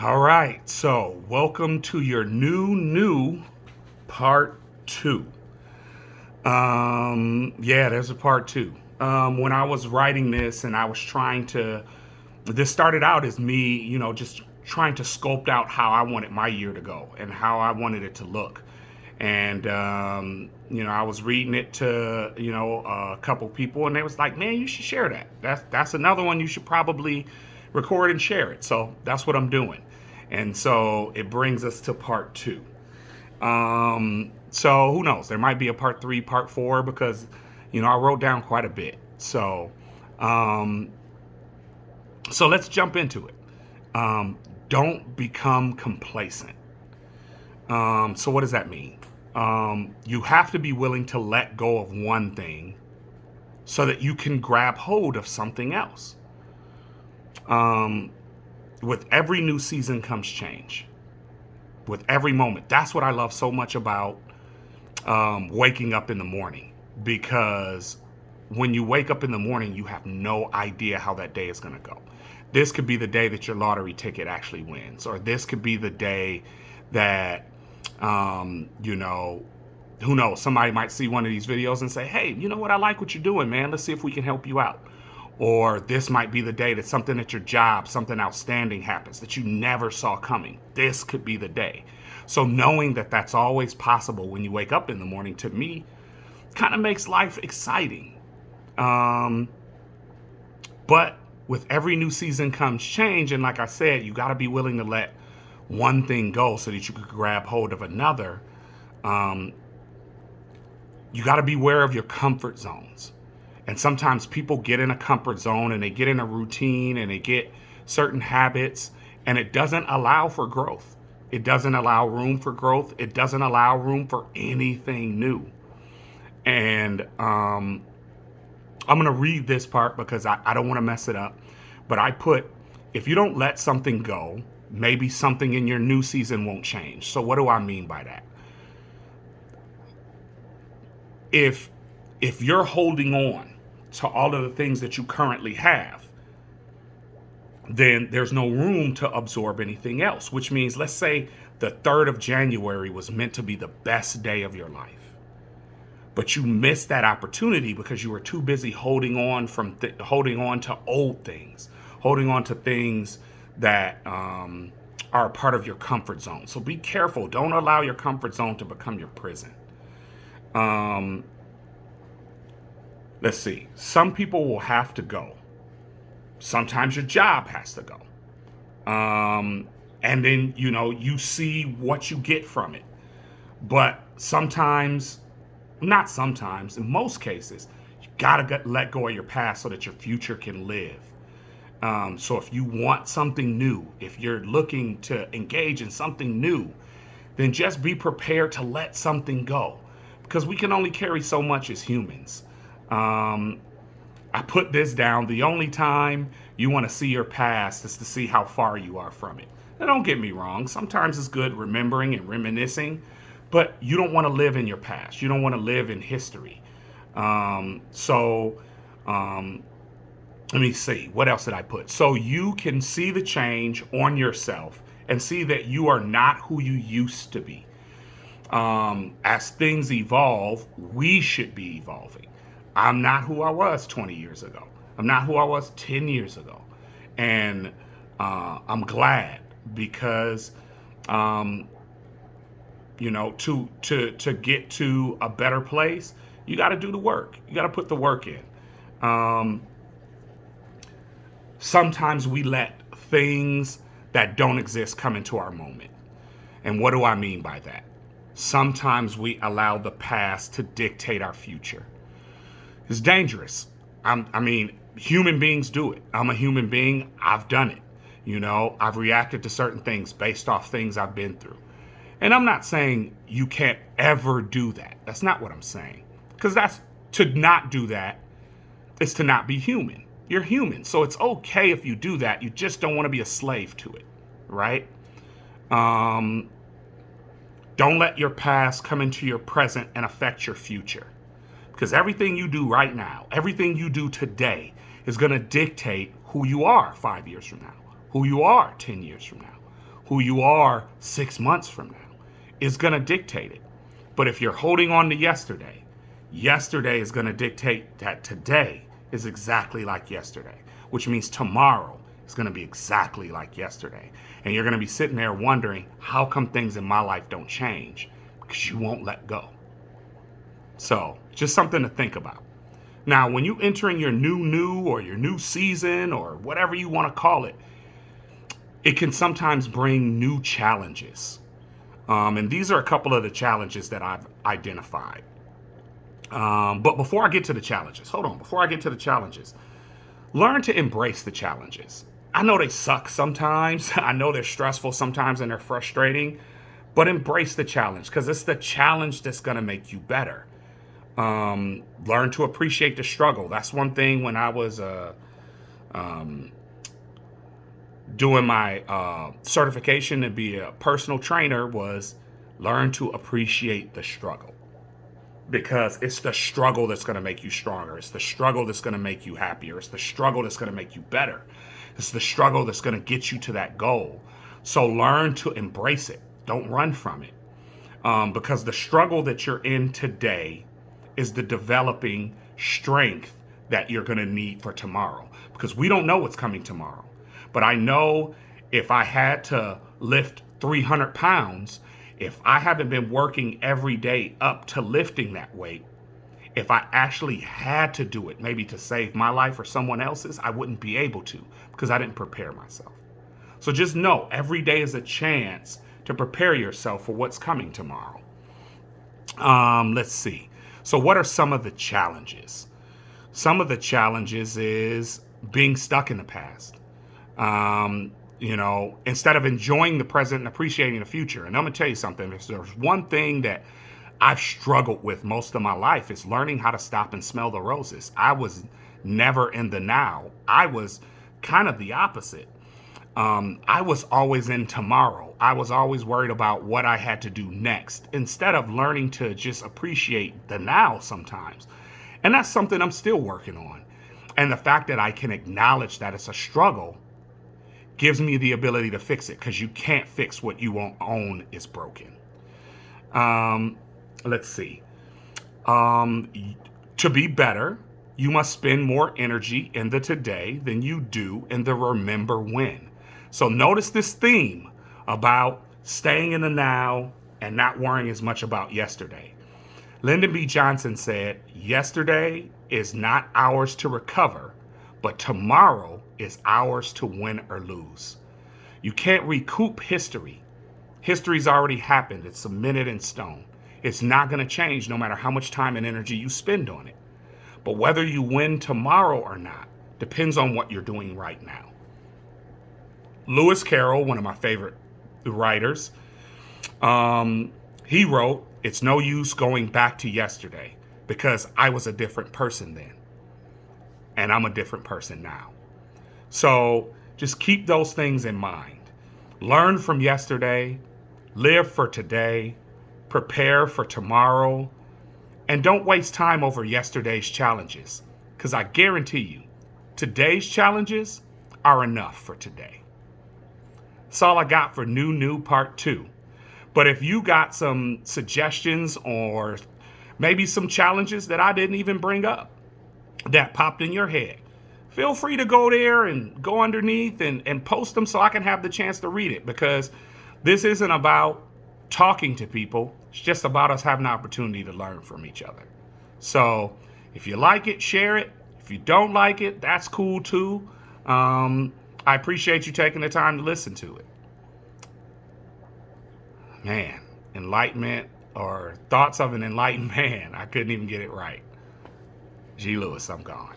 All right, so welcome to your new part two. Yeah, there's a part two. When I was writing this and I was this started out as me, just trying to sculpt out how I wanted my year to go and how I wanted it to look. And, I was reading it to, a couple people and they was like, man, you should share that. That's another one you should probably record and share it. So that's what I'm doing. And so it brings us to part two. So who knows? There might be a part three, part four, because, I wrote down quite a bit. Um, so let's jump into it. Don't become complacent. So what does that mean? You have to be willing to let go of one thing so that you can grab hold of something else. With every new season comes change. With every moment. That's what I love so much about waking up in the morning. Because when you wake up in the morning, you have no idea how that day is going to go. This could be the day that your lottery ticket actually wins. Or this could be the day that, who knows? Somebody might see one of these videos and say, hey, you know what? I like what you're doing, man. Let's see if we can help you out. Or this might be the day that something at your job, something outstanding happens that you never saw coming. This could be the day. So knowing that that's always possible when you wake up in the morning, to me, kind of makes life exciting. But with every new season comes change. And like I said, you got to be willing to let one thing go so that you can grab hold of another. You got to be aware of your comfort zones. And sometimes people get in a comfort zone and they get in a routine and they get certain habits, and it doesn't allow for growth. It doesn't allow room for growth. It doesn't allow room for anything new. And I'm going to read this part because I don't want to mess it up. But I put, if you don't let something go, maybe something in your new season won't change. So what do I mean by that? If you're holding on to all of the things that you currently have, then there's no room to absorb anything else, which means, let's say the 3rd of January was meant to be the best day of your life, but you missed that opportunity because you were too busy holding on to old things, holding on to things that are a part of your comfort zone. So be careful. Don't allow your comfort zone to become your prison. Let's see. Some people will have to go. Sometimes your job has to go. And then, you see what you get from it. But sometimes, not sometimes, in most cases, you got to let go of your past so that your future can live. So if you want something new, if you're looking to engage in something new, then just be prepared to let something go. Because we can only carry so much as humans. I put this down. The only time you want to see your past is to see how far you are from it. Now, don't get me wrong. Sometimes it's good remembering and reminiscing, but you don't want to live in your past. You don't want to live in history. Let me see. What else did I put? So you can see the change on yourself and see that you are not who you used to be. As things evolve, we should be evolving. I'm not who I was 20 years ago. I'm not who I was 10 years ago. And I'm glad because, to get to a better place, you got to do the work. You got to put the work in. Sometimes we let things that don't exist come into our moment. And what do I mean by that? Sometimes we allow the past to dictate our future. It's dangerous. Human beings do it. I'm a human being. I've done it. I've reacted to certain things based off things I've been through. And I'm not saying you can't ever do that. That's not what I'm saying. Because to not do that is to not be human. You're human. So it's okay if you do that. You just don't want to be a slave to it. Right? Don't let your past come into your present and affect your future. Because everything you do right now, everything you do today is going to dictate who you are 5 years from now, who you are 10 years from now, who you are 6 months from now is going to dictate it. But if you're holding on to yesterday, yesterday is going to dictate that today is exactly like yesterday, which means tomorrow is going to be exactly like yesterday. And you're going to be sitting there wondering, how come things in my life don't change? Because you won't let go. So just something to think about. Now, when you entering your new or your new season or whatever you want to call it, it can sometimes bring new challenges. And these are a couple of the challenges that I've identified. But before I get to the challenges, learn to embrace the challenges. I know they suck sometimes. I know they're stressful sometimes and they're frustrating, but embrace the challenge because it's the challenge that's going to make you better. Learn to appreciate the struggle. That's one thing when I was doing my certification to be a personal trainer was learn to appreciate the struggle, because it's the struggle that's going to make you stronger. It's the struggle that's going to make you happier. It's the struggle that's going to make you better. It's the struggle that's going to get you to that goal. So learn to embrace it. Don't run from it, because the struggle that you're in today is the developing strength that you're going to need for tomorrow, because we don't know what's coming tomorrow. But I know if I had to lift 300 pounds, if I haven't been working every day up to lifting that weight, if I actually had to do it, maybe to save my life or someone else's, I wouldn't be able to because I didn't prepare myself. So just know every day is a chance to prepare yourself for what's coming tomorrow. Let's see. So what are some of the challenges? Some of the challenges is being stuck in the past. Instead of enjoying the present and appreciating the future. And I'm going to tell you something. If there's one thing that I've struggled with most of my life, is learning how to stop and smell the roses. I was never in the now. I was kind of the opposite. I was always in tomorrow. I was always worried about what I had to do next instead of learning to just appreciate the now sometimes. And that's something I'm still working on. And the fact that I can acknowledge that it's a struggle gives me the ability to fix it, because you can't fix what you won't own is broken. Let's see. To be better, you must spend more energy in the today than you do in the remember when. So notice this theme about staying in the now and not worrying as much about yesterday. Lyndon B. Johnson said, yesterday is not ours to recover, but tomorrow is ours to win or lose. You can't recoup history. History's already happened. It's cemented in stone. It's not going to change no matter how much time and energy you spend on it. But whether you win tomorrow or not depends on what you're doing right now. Lewis Carroll, one of my favorite writers, he wrote, "It's no use going back to yesterday because I was a different person then. And I'm a different person now." So just keep those things in mind. Learn from yesterday, live for today, prepare for tomorrow, and don't waste time over yesterday's challenges, because I guarantee you, today's challenges are enough for today. That's all I got for New Part 2. But if you got some suggestions or maybe some challenges that I didn't even bring up that popped in your head, feel free to go there and go underneath and post them so I can have the chance to read it, because this isn't about talking to people. It's just about us having an opportunity to learn from each other. So if you like it, share it. If you don't like it, that's cool too. I appreciate you taking the time to listen to it. Man, enlightenment or thoughts of an enlightened man. I couldn't even get it right. G. Lewis, I'm gone.